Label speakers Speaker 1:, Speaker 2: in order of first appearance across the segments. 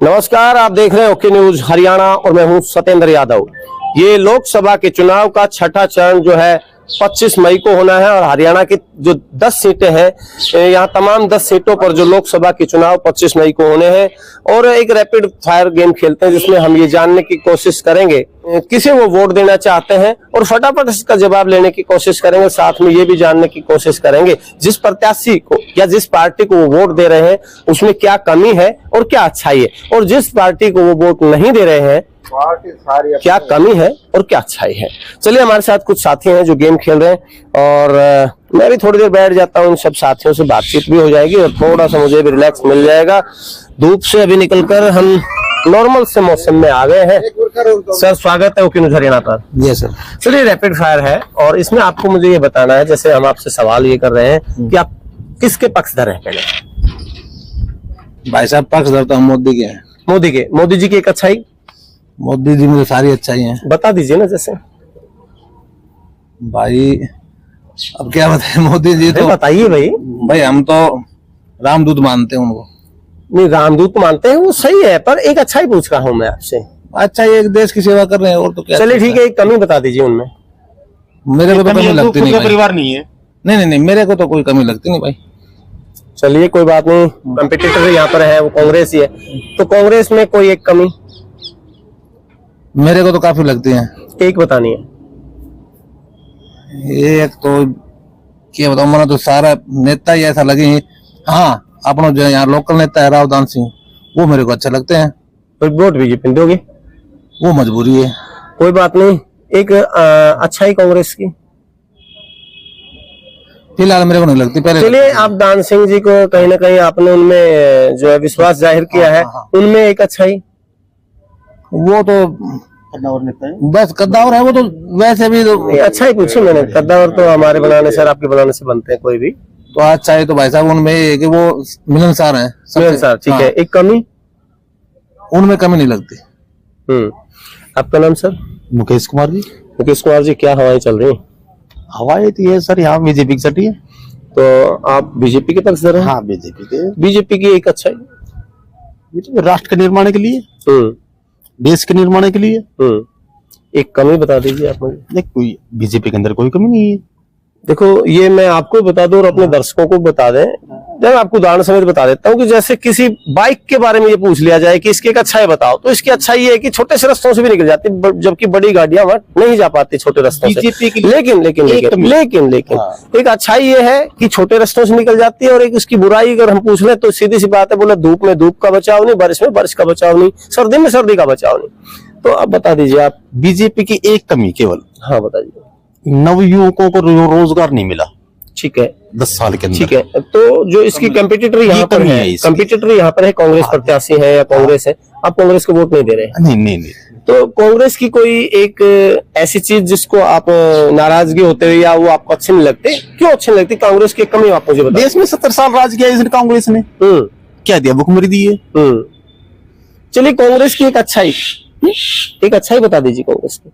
Speaker 1: नमस्कार, आप देख रहे हैं ओके न्यूज हरियाणा और मैं हूं सत्येंद्र यादव। ये लोकसभा के चुनाव का छठा चरण जो है 25 मई को होना है और हरियाणा की जो 10 सीटें हैं, यहाँ तमाम 10 सीटों पर जो लोकसभा के चुनाव 25 मई को होने हैं और एक रैपिड फायर गेम खेलते हैं जिसमें हम ये जानने की कोशिश करेंगे किसे वो वोट देना चाहते हैं और फटाफट इसका जवाब लेने की कोशिश करेंगे। साथ में ये भी जानने की कोशिश करेंगे जिस प्रत्याशी को या जिस पार्टी को वो वोट दे रहे हैं उसमें क्या कमी है और क्या अच्छाई है, और जिस पार्टी को वो वोट नहीं दे रहे हैं क्या कमी है और क्या अच्छाई है। चलिए, हमारे साथ कुछ साथी हैं जो गेम खेल रहे हैं और मैं भी थोड़ी देर बैठ जाता हूँ, इन सब साथियों से बातचीत भी हो जाएगी और थोड़ा सा मुझे भी रिलैक्स मिल जाएगा। धूप से अभी निकलकर हम नॉर्मल से मौसम में आ गए हैं। सर, स्वागत है ओके न्यूज हरियाणा पर।
Speaker 2: जी सर।
Speaker 1: चलिए, रैपिड फायर है और इसमें आपको मुझे ये बताना है, जैसे हम आपसे सवाल ये कर रहे हैं कि आप किसके पक्षधर हैं। पहले
Speaker 2: भाई साहब, पक्षधर तो हम मोदी के हैं।
Speaker 1: मोदी जी की एक अच्छाई।
Speaker 2: मोदी जी में सारी अच्छाई हैं,
Speaker 1: बता दीजिए ना। जैसे
Speaker 2: भाई अब क्या बताएं, मोदी जी तो
Speaker 1: बताइए
Speaker 2: भाई हम तो रामदूत मानते हैं उनको।
Speaker 1: नहीं, रामदूत मानते हैं वो सही है, पर एक अच्छाई पूछ रहा हूँ मैं आपसे।
Speaker 2: अच्छा, ये एक देश की सेवा कर रहे हैं और तो क्या।
Speaker 1: चलिए ठीक है, एक कमी बता दीजिए उनमें।
Speaker 2: मेरे को तो कमी लगती नहीं।
Speaker 3: परिवार नहीं है।
Speaker 2: नहीं, मेरे को तो कोई कमी लगती नहीं भाई।
Speaker 1: चलिए कोई बात नहीं, कंपटीटर यहाँ पर है वो कांग्रेस ही है, तो कांग्रेस में कोई एक कमी
Speaker 2: मेरे को तो काफी लगती है।
Speaker 1: एक बतानी है।
Speaker 2: एक तो क्या बताऊं, मैंने तो सारा नेता ही ऐसा लगे। हाँ, अपना जो यहाँ लोकल नेता है रावदान सिंह, वो मेरे को अच्छे लगते हैं।
Speaker 1: कोई वोट बीजेपी दोगे?
Speaker 2: वो मजबूरी है।
Speaker 1: कोई बात नहीं, एक अच्छाई कांग्रेस की
Speaker 2: फिलहाल मेरे को नहीं लगती। पहले
Speaker 1: चलिए, आप दान सिंह जी को कहीं ना कहीं आपने उनमें जो है विश्वास जाहिर किया है। उनमें एक अच्छाई,
Speaker 2: वो तो
Speaker 3: कद्दावर नेता है।
Speaker 2: बस कद्दावर है वो तो। वैसे भी तो
Speaker 1: अच्छा ही पूछी मैंने। कद्दावर तो हमारे बनाने से, आपके बनाने से बनते हैं कोई भी।
Speaker 2: तो अच्छा है तो भाई साहब उनमें ये है कि वो मिलनसार हैं।
Speaker 1: मिलनसार, ठीक है। एक कमी
Speaker 2: उनमें कमी नहीं लगती।
Speaker 1: आपका नाम सर?
Speaker 3: मुकेश कुमार जी।
Speaker 1: मुकेश कुमार जी, क्या हवाएं चल रही हैं?
Speaker 3: हवाएं तो ये सर यहाँ बीजेपी की सटी है।
Speaker 1: तो आप बीजेपी के पक्षधर हैं?
Speaker 3: हाँ,
Speaker 1: बीजेपी की एक अच्छाई,
Speaker 3: राष्ट्र के निर्माण के लिए, देश के निर्माण के लिए।
Speaker 1: एक कमी बता दीजिए आप मुझे।
Speaker 3: देख, कोई बीजेपी के अंदर कोई कमी नहीं है।
Speaker 1: देखो, ये मैं आपको बता दूं और अपने दर्शकों को बता दें। मैं आपको उदाहरण समेत बता देता हूँ कि जैसे किसी बाइक के बारे में ये पूछ लिया जाए कि इसकी एक अच्छाई बताओ, तो इसकी अच्छाई ये है कि छोटे से रास्तों से भी निकल जाती, जबकि बड़ी गाड़ियां वहां नहीं जा पाती छोटे रास्तों से। लेकिन एक अच्छाई ये है कि छोटे रास्तों से निकल जाती है। और एक उसकी बुराई अगर हम पूछ लें तो सीधी सी बात है, बोले धूप में धूप का बचाव नहीं, बारिश में बारिश का बचाव नहीं, सर्दी में सर्दी का बचाव नहीं। तो अब बता दीजिए आप।
Speaker 3: बीजेपी की एक कमी केवल,
Speaker 1: हाँ बताइए।
Speaker 3: नवयुवकों को रोजगार नहीं मिला।
Speaker 1: ठीक है,
Speaker 3: 10 साल के अंदर।
Speaker 1: ठीक है, तो जो इसकी कंपटीटर यहाँ पर है, कंपटीटर यहाँ पर है, कांग्रेस प्रत्याशी है या कांग्रेस है, आप कांग्रेस को वोट नहीं दे रहे?
Speaker 3: नहीं।
Speaker 1: तो कांग्रेस की कोई एक ऐसी चीज जिसको आप नाराजगी होते हुए या वो आपको अच्छे नहीं लगते, क्यों अच्छे नहीं लगती? कांग्रेस की कमी आप मुझे बताइए।
Speaker 3: देश में 70 साल राज किया इसने, कांग्रेस ने क्या दिया? भुखमरी दी है।
Speaker 1: चलिए, कांग्रेस की एक अच्छाई, एक अच्छाई बता दीजिए कांग्रेस की।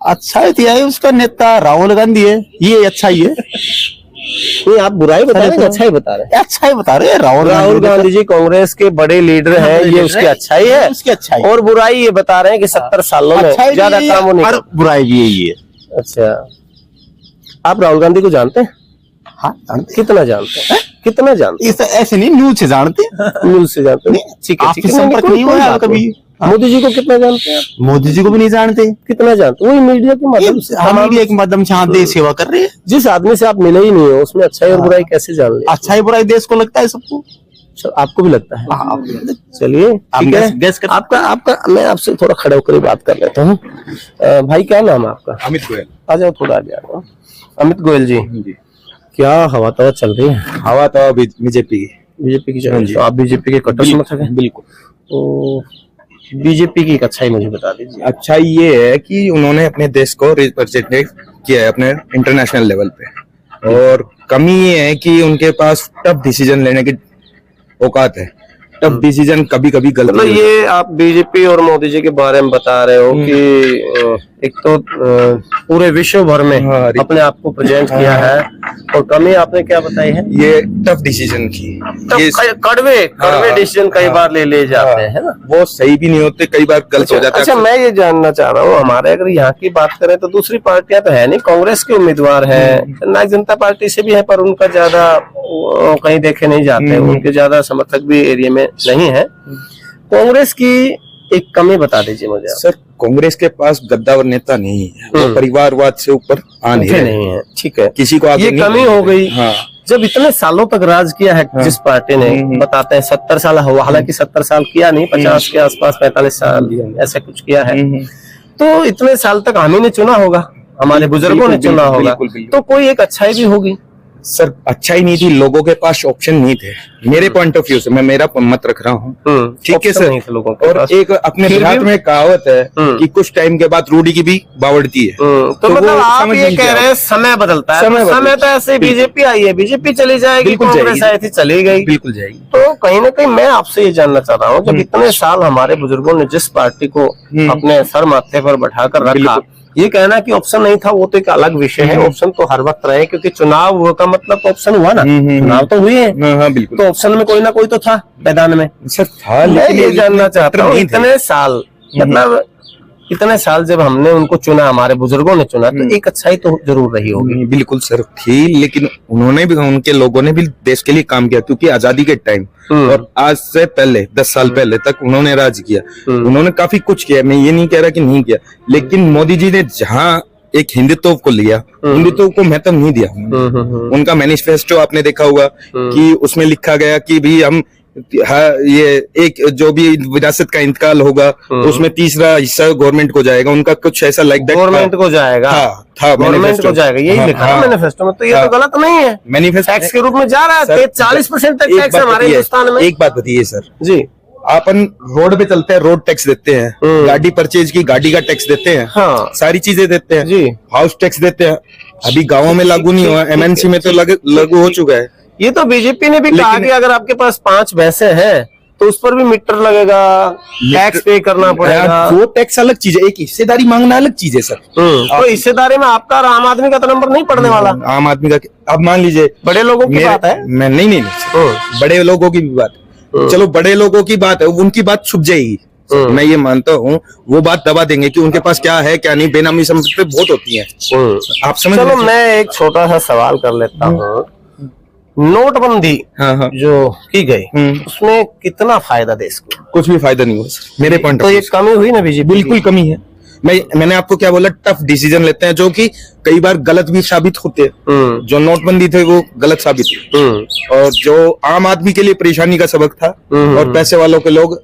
Speaker 3: अच्छा है उसका नेता राहुल गांधी है, ये अच्छा ही है।
Speaker 1: नहीं, आप बुराई बता रहे हैं, अच्छा ही बता रहे हैं।
Speaker 3: अच्छा ही बता रहे हैं।
Speaker 1: राहुल गांधी जी कांग्रेस के बड़े लीडर हैं, ये उसकी अच्छाई है।
Speaker 3: उसकी अच्छाई
Speaker 1: और बुराई ये बता रहे हैं कि 70 सालों में ज्यादा काम होने,
Speaker 3: और बुराई भी यही है।
Speaker 1: अच्छा, आप राहुल गांधी को जानते हैं?
Speaker 3: हाँ,
Speaker 1: कितना जानते हैं? कितना जानते हैं?
Speaker 3: ऐसे नहीं, न्यूज से जानते।
Speaker 1: न्यूज से जानते हैं, ठीक है।
Speaker 3: आपसे संपर्क नहीं हुआ कभी?
Speaker 1: मोदी जी को कितना जानते हैं?
Speaker 3: मोदी जी को भी नहीं जानते।
Speaker 1: कितना जानते? वही मीडिया के माध्यम से,
Speaker 3: मीडिया के माध्यम से देश सेवा कर रहे हैं।
Speaker 1: जिस आदमी से आप मिले ही नहीं हो उसमें अच्छाई और बुराई कैसे जान ले?
Speaker 3: अच्छाई बुराई देश को लगता है सबको।
Speaker 1: आपको भी लगता है? चलिए ठीक है,
Speaker 3: गैस कर।
Speaker 1: आपका मैं आपसे थोड़ा खड़े होकर बात कर लेता हूँ। भाई, क्या नाम है आपका?
Speaker 3: अमित गोयल।
Speaker 1: आ जाओ, थोड़ा आगे आ जाओ। अमित गोयल जी, क्या हवा तवा चल रही है?
Speaker 3: हवा तो बीजेपी
Speaker 1: की चल रही है। तो आप बीजेपी के कट्टर समर्थक हैं?
Speaker 3: बिल्कुल।
Speaker 1: तो बीजेपी की एक अच्छाई मुझे बता दीजिए।
Speaker 4: अच्छाई ये है कि उन्होंने अपने देश को रिप्रेजेंट किया है अपने इंटरनेशनल लेवल पे। और कमी ये है कि उनके पास टफ डिसीजन लेने की औकात है। टफ डिसीजन कभी कभी गलती
Speaker 1: मतलब
Speaker 4: हो जाती
Speaker 1: ये आप बीजेपी और मोदी जी के बारे में बता रहे हो कि एक तो पूरे विश्व भर में
Speaker 4: हाँ,
Speaker 1: अपने आप को प्रेजेंट किया है, और कमी आपने क्या बताई है?
Speaker 4: है। ये टफ डिसीजन की
Speaker 1: तो
Speaker 4: ये
Speaker 1: कड़वे डिसीजन कई बार ले जाते हैं, है ना?
Speaker 4: वो सही भी नहीं होते, कई बार गलत हो जाता है।
Speaker 1: अच्छा, मैं ये जानना चाह रहा हूँ, हमारे अगर यहाँ की बात करें तो दूसरी पार्टियां तो है नहीं, कांग्रेस के उम्मीदवार है, जननायक जनता पार्टी से भी है, पर उनका ज्यादा कहीं देखे नहीं जाते, उनके ज्यादा समर्थक भी एरिया में नहीं है। कांग्रेस की एक कमी बता दीजिए मुझे।
Speaker 4: सर, कांग्रेस के पास गद्दावर नेता नहीं है, वो परिवारवाद से ऊपर आ नहीं रहे।
Speaker 1: नहीं है, ठीक है,
Speaker 4: किसी को आगे
Speaker 1: ये
Speaker 4: नहीं
Speaker 1: कमी
Speaker 4: बढ़ने
Speaker 1: हो गई।
Speaker 4: देते। हाँ,
Speaker 1: जब इतने सालों तक राज किया है जिस पार्टी ने, बताते हैं 70 साल हुआ, हालांकि 70 साल किया नहीं, 50 के आसपास 45 साल ऐसा कुछ किया है। तो इतने साल तक हम ही ने चुना होगा, हमारे बुजुर्गों ने चुना होगा, तो कोई एक अच्छाई भी होगी।
Speaker 4: सर, अच्छा ही नहीं थी, लोगों के पास ऑप्शन नहीं थे। मेरे पॉइंट ऑफ व्यू से, मैं मेरा मत रख रहा हूँ, ठीक है
Speaker 1: ऑप्शन
Speaker 4: सर।
Speaker 1: नहीं थे लोगों के
Speaker 4: और
Speaker 1: पास।
Speaker 4: एक अपने
Speaker 1: फिर
Speaker 4: देहात
Speaker 1: भी-
Speaker 4: में कहावत है कि कुछ टाइम के बाद रूढ़ी की भी बावड़ती है।
Speaker 1: तो
Speaker 4: वो
Speaker 1: मतलब आप
Speaker 4: समझ
Speaker 1: ये
Speaker 4: लीजिए
Speaker 1: कह
Speaker 4: आप।
Speaker 1: रहे हैं समय बदलता है,
Speaker 4: समय
Speaker 1: तो समय
Speaker 4: बदलता
Speaker 1: तो ऐसे बीजेपी आई है, बीजेपी चली जाएगी,
Speaker 4: बिल्कुल
Speaker 1: कांग्रेस
Speaker 4: जाएगी।
Speaker 1: आई थी चली गई,
Speaker 4: बिल्कुल जाएगी।
Speaker 1: तो कहीं ना कहीं मैं आपसे ये जानना चाह रहा हूँ, जब इतने साल हमारे बुजुर्गों ने जिस पार्टी को अपने सर माथे पर बैठाकर रखा,
Speaker 4: बिल्कुल।
Speaker 1: ये कहना कि ऑप्शन नहीं था वो तो एक अलग विषय है, ऑप्शन तो हर वक्त रहे, क्योंकि चुनाव का मतलब तो ऑप्शन हुआ ना, चुनाव तो हुए हैं,
Speaker 4: हाँ, हाँ, बिल्कुल।
Speaker 1: तो ऑप्शन में कोई ना कोई तो था मैदान में।
Speaker 4: सर था,
Speaker 1: मैं
Speaker 4: लेकिन
Speaker 1: ये जानना चाहता
Speaker 4: पत्र
Speaker 1: हूँ,
Speaker 4: नहीं थे।
Speaker 1: इतने साल, मतलब इतने साल जब हमने उनको चुना, हमारे बुजुर्गों ने चुना, तो एक अच्छाई तो जरूर रही होगी।
Speaker 4: बिल्कुल सर थी, लेकिन उन्होंने भी, उनके लोगों ने भी देश के लिए काम किया, क्योंकि आजादी के टाइम और आज से पहले 10 साल पहले तक उन्होंने राज किया, उन्होंने काफी कुछ किया। मैं ये नहीं कह रहा कि नहीं किया, लेकिन मोदी जी ने जहाँ एक हिंदुत्व को लिया, हिंदुत्व को महत्व नहीं दिया। उनका मैनिफेस्टो आपने देखा होगा कि उसमें लिखा गया कि भी हम, हाँ, ये एक जो भी विरासत का इंतकाल होगा उसमें तीसरा हिस्सा गवर्नमेंट को जाएगा, उनका कुछ ऐसा लाइक दैट
Speaker 1: गवर्नमेंट को जाएगा,
Speaker 4: था
Speaker 1: गवर्नमेंट
Speaker 4: manifesto।
Speaker 1: को जाएगा, यही
Speaker 4: हाँ,
Speaker 1: लिखा है
Speaker 4: हाँ,
Speaker 1: मैनिफेस्टो में, तो ये
Speaker 4: हाँ।
Speaker 1: तो गलत नहीं है।
Speaker 4: मैनिफेस्टो
Speaker 1: टैक्स के रूप में जा रहा है,
Speaker 4: सर,
Speaker 1: 40% तक
Speaker 4: एक
Speaker 1: टैक्स
Speaker 4: बात
Speaker 1: है हमारे
Speaker 4: बताइए,
Speaker 1: हिंदुस्तान में।
Speaker 4: एक बात बताइए सर,
Speaker 1: जी
Speaker 4: अपन रोड पे चलते हैं, रोड टैक्स देते हैं, गाड़ी परचेज की गाड़ी का टैक्स देते हैं,
Speaker 1: हाँ।
Speaker 4: सारी चीजें देते हैं,
Speaker 1: जी।
Speaker 4: हाउस टैक्स देते हैं। अभी गांवों में लागू नहीं हुआ, एमएनसी में तो लागू हो चुका है।
Speaker 1: ये तो बीजेपी ने भी कहा
Speaker 4: लेकिन-
Speaker 1: कि अगर आपके पास 5 भैंसे हैं तो उस पर भी मीटर लगेगा, टैक्स पे करना पड़ेगा।
Speaker 4: वो टैक्स अलग चीज है, एक हिस्सेदारी मांगना अलग चीज है सर।
Speaker 1: तो हिस्सेदारी में आपका और आम आदमी का तो नंबर नहीं पड़ने वाला।
Speaker 4: आम आदमी का अब मान लीजिए,
Speaker 1: बड़े लोगों की बात है।
Speaker 4: मैं नहीं बड़े लोगों की भी बात, चलो बड़े लोगों की बात है, उनकी बात छुप जाएगी, मैं ये मानता हूँ, वो बात दबा देंगे कि उनके पास क्या है क्या नहीं, बेनामी संपत्ति बहुत होती है, आप समझ
Speaker 1: चलो
Speaker 4: रहे हैं?
Speaker 1: मैं एक छोटा सा सवाल कर लेता हूँ, नोटबंदी
Speaker 4: हाँ, हाँ।
Speaker 1: जो की गई उसमें कितना फायदा देश को?
Speaker 4: कुछ भी फायदा नहीं हुआ सर, मेरे पॉइंट
Speaker 1: तो ये कमी हुई ना बीजेपी की?
Speaker 4: बिल्कुल कमी है। मैंने आपको क्या बोला, टफ डिसीजन लेते हैं जो कि कई बार गलत भी साबित होते हैं। जो नोटबंदी थे वो गलत साबित हुए, और जो आम आदमी के लिए परेशानी का सबक था, और पैसे वालों के लोग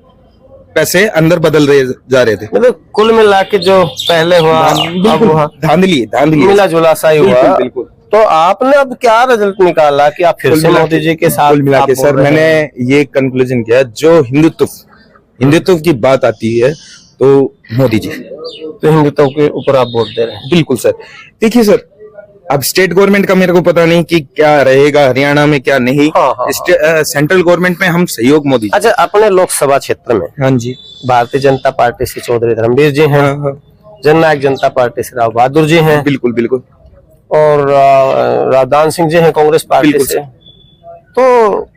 Speaker 4: पैसे अंदर बदल रहे जा रहे थे।
Speaker 1: मतलब कुल मिला के जो पहले हुआ अब हुआ,
Speaker 4: धांधली
Speaker 1: मिला जुला सा ही हुआ।
Speaker 4: बिल्कुल।
Speaker 1: तो आपने अब क्या रिजल्ट निकाला कि आप फिर से मोदी जी के साथ?
Speaker 4: कुल मिला के
Speaker 1: आप
Speaker 4: सर
Speaker 1: बोल रहे
Speaker 4: मैंने
Speaker 1: हैं।
Speaker 4: ये कंक्लूजन किया, जो हिंदुत्व की बात आती है तो मोदी जी,
Speaker 1: तो हिंदुत्व के ऊपर आप वोट दे रहे हैं।
Speaker 4: बिल्कुल सर। देखिए सर, अब स्टेट गवर्नमेंट का मेरे को पता नहीं कि क्या रहेगा हरियाणा में क्या नहीं।
Speaker 1: हाँ।
Speaker 4: सेंट्रल गवर्नमेंट में हम सहयोग मोदी।
Speaker 1: अच्छा, अपने लोकसभा क्षेत्र में
Speaker 4: हाँ जी,
Speaker 1: भारतीय जनता पार्टी से चौधरी धर्मवीर जी हैं,
Speaker 4: हाँ।
Speaker 1: जननायक जनता पार्टी से राव बहादुर जी हैं,
Speaker 4: बिल्कुल बिल्कुल।
Speaker 1: और रावदान सिंह जी हैं कांग्रेस पार्टी
Speaker 4: बिल्कुल
Speaker 1: से। तो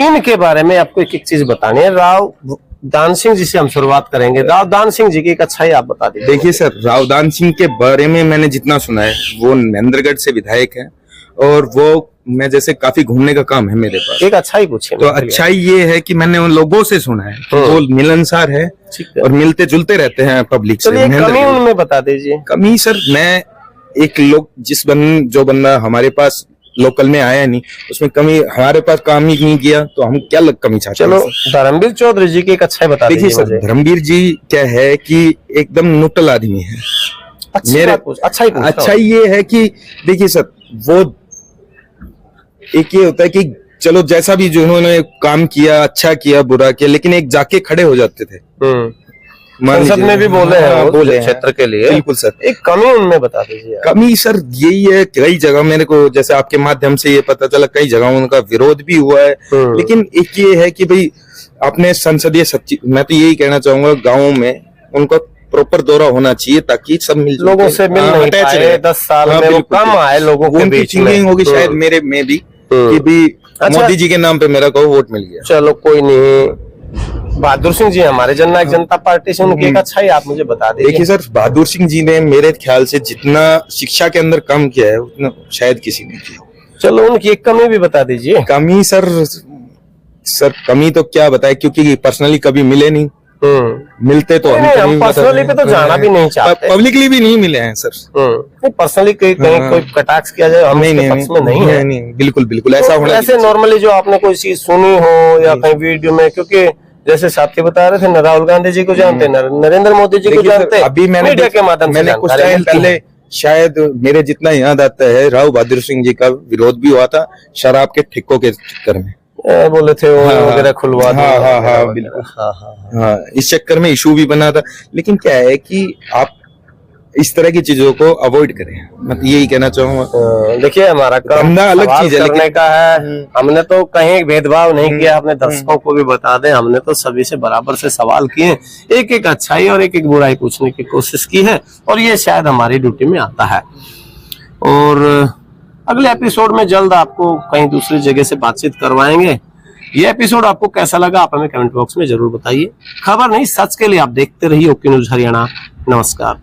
Speaker 1: इनके बारे में आपको एक एक चीज बतानी है। रावदान सिंह जी से हम शुरुआत करेंगे। रावदान सिंह जी की एक अच्छाई आप बता दीजिए।
Speaker 4: देखिए सर, रावदान सिंह के बारे में मैंने जितना सुना है, वो महेंद्रगढ़ से विधायक है, और वो मैं जैसे काफी घूमने का काम है मेरे पास।
Speaker 1: एक अच्छाई पूछिए।
Speaker 4: तो अच्छाई ये है कि मैंने उन लोगों से सुना है कि वो मिलनसार है
Speaker 1: ठीक है।
Speaker 4: और मिलते जुलते रहते हैं पब्लिक से।
Speaker 1: चलिए कमी
Speaker 4: महेंद्रगढ़
Speaker 1: उनमें बता दीजिए।
Speaker 4: कमी सर, मैं एक लोग जो बंदा हमारे पास लोकल में आया नहीं, उसमें कमी, हमारे पास काम ही नहीं किया, तो हम क्या कमी चाहते
Speaker 1: चलो
Speaker 4: हैं?
Speaker 1: धर्मवीर चौधरी जी की एक अच्छाई बता
Speaker 4: देखिए
Speaker 1: दीजिए
Speaker 4: सर,
Speaker 1: मुझे।
Speaker 4: धर्मवीर जी क्या है कि एकदम न्यूट्रल आदमी है।
Speaker 1: अच्छा
Speaker 4: ये है कि देखिए सर, वो एक ये होता है कि चलो जैसा भी जो उन्होंने काम किया, अच्छा किया बुरा किया, लेकिन एक जाके खड़े हो जाते थे। मान
Speaker 1: संसद
Speaker 4: लीजिए।
Speaker 1: में भी बोले हैं
Speaker 4: हाँ,
Speaker 1: वो
Speaker 4: बोले हैं।
Speaker 1: क्षेत्र के लिए।
Speaker 4: बिल्कुल सर।
Speaker 1: एक कमी उनमें बता दीजिए आप।
Speaker 4: कमी सर यही है, कई जगह मेरे को जैसे आपके माध्यम से ये पता चला, कई जगह उनका विरोध भी हुआ है। लेकिन एक ये है कि भाई अपने संसदीय सचिव, मैं तो यही कहना चाहूंगा गाँव में उनका प्रॉपर दौरा होना चाहिए ताकि सब
Speaker 1: लोगों से मिल नहीं
Speaker 4: attach
Speaker 1: पाए,
Speaker 4: रहे।
Speaker 1: 10 साल
Speaker 4: हाँ,
Speaker 1: में वो
Speaker 4: बिल्कुल।
Speaker 1: कम आए लोगों के
Speaker 4: उनकी
Speaker 1: बीच में।
Speaker 4: थिंकिंग होगी शायद मेरे में भी कि भी
Speaker 1: अच्छा।
Speaker 4: मोदी जी के नाम पे मेरा को वोट मिल गया।
Speaker 1: चलो कोई नहीं। बहादुर सिंह जी हमारे जननायक जनता पार्टी से, उनकी एक अच्छाई आप मुझे बता
Speaker 4: देखिए
Speaker 1: दीजिए।
Speaker 4: सर, बहादुर सिंह जी ने मेरे ख्याल से जितना शिक्षा के अंदर काम किया है उतना शायद किसी ने किया।
Speaker 1: चलो उनकी एक कमी भी बता दीजिए।
Speaker 4: कमी सर कमी तो क्या बताए, क्योंकि पर्सनली कभी मिले नहीं। मिलते तो
Speaker 1: नहीं, हम पर्सनली पे तो जाना भी नहीं चाहते।
Speaker 4: पब्लिकली भी नहीं मिले हैं सर।
Speaker 1: नहीं, पर्सनली कहीं
Speaker 4: हाँ।
Speaker 1: कोई कटाक्ष किया जाए, हम
Speaker 4: नहीं
Speaker 1: उसके
Speaker 4: नहीं
Speaker 1: पक्ष में नहीं है।
Speaker 4: नहीं, बिल्कुल बिल्कुल ऐसा
Speaker 1: तो
Speaker 4: होना
Speaker 1: ऐसे नॉर्मली जो आपने कोई चीज सुनी हो या कहीं वीडियो में, क्योंकि जैसे साथी बता रहे थे न राहुल गांधी जी को जानते, नरेंद्र मोदी जी को
Speaker 4: देखिए सर,
Speaker 1: जानते,
Speaker 4: अभी
Speaker 1: मीडिया के माध्यम से
Speaker 4: कुछ
Speaker 1: जानकारी
Speaker 4: टाइम
Speaker 1: मिलती है।
Speaker 4: पहले शायद मेरे जितना याद आता है, राव बहादुर सिंह जी का विरोध भी हुआ था शराब के ठेकों के चक्कर में।
Speaker 1: बोले थे वो
Speaker 4: हाँ,
Speaker 1: वगैरह खुलवा दो।
Speaker 4: हाँ, हाँ, हाँ,
Speaker 1: वगैरह,
Speaker 4: बिल्कुल।
Speaker 1: हाँ, हाँ।
Speaker 4: हाँ, इस चक्कर में इशू भी बना था। लेकिन क्या है कि आप इस तरह की चीजों को अवॉइड करें, मैं तो यही कहना चाहूंगा।
Speaker 1: देखिए हमारा काम
Speaker 4: धंधा अलग
Speaker 1: सवाल
Speaker 4: चीज है,
Speaker 1: करने
Speaker 4: लेकिन-
Speaker 1: का है। हमने तो कहीं भेदभाव नहीं किया, अपने दर्शकों को भी बता दें, हमने तो सभी से बराबर से सवाल किए, एक एक अच्छाई और एक एक बुराई पूछने की कोशिश की है, और ये शायद हमारी ड्यूटी में आता है। और अगले एपिसोड में जल्द आपको कहीं दूसरी जगह से बातचीत करवाएंगे। ये एपिसोड आपको कैसा लगा आप हमें कमेंट बॉक्स में जरूर बताइए। खबर नहीं सच के लिए आप देखते रहिए ओके न्यूज हरियाणा। नमस्कार।